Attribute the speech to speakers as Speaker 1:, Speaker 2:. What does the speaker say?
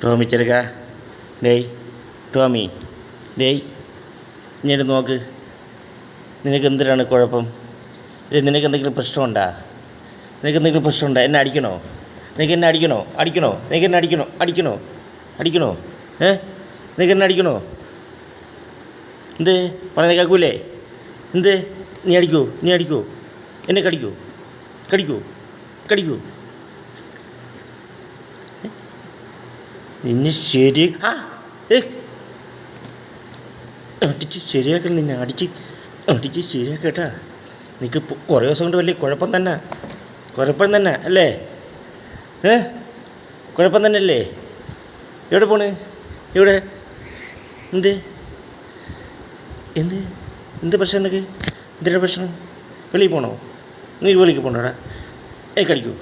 Speaker 1: ടോമി ചെറുക്ക, ഡേയ് ടോമി, ഡേയ് ഇങ്ങോട്ട് നോക്ക്. നിനക്ക് എന്തിനാണ് കുഴപ്പം? നിനക്ക് എന്തെങ്കിലും പ്രശ്നമുണ്ടോ? നിനക്ക് എന്തെങ്കിലും പ്രശ്നമുണ്ടോ? എന്നെ അടിക്കണോ? നിനക്ക് എന്നെ അടിക്കണോ? നിനക്ക് എന്നെ അടിക്കണോ? നിനക്ക് എന്നെ അടിക്കണോ? എന്ത് പറഞ്ഞത് കേൾക്കൂലേ? എന്ത് നീ അടിക്കൂ? എന്നെ കടിക്കൂ? നിന്നെ ശരി അടിച്ച് ശരിയാക്കണം. നിന്നെ അടിച്ച് ശരിയാക്കട്ടാ. നിനക്ക് കുറേ ദിവസം കൊണ്ട് വലിയ കുഴപ്പം തന്നെ അല്ലേ? കുഴപ്പം തന്നെ അല്ലേ? എവിടെ പോണ്? എവിടെ? എന്ത് പ്രശ്നം നിനക്ക്? എന്തിനാ പ്രശ്നം? വെളിയിൽ പോകണോ? നീ വെളിക്ക് പോകണോടാ? കടിക്കൂ.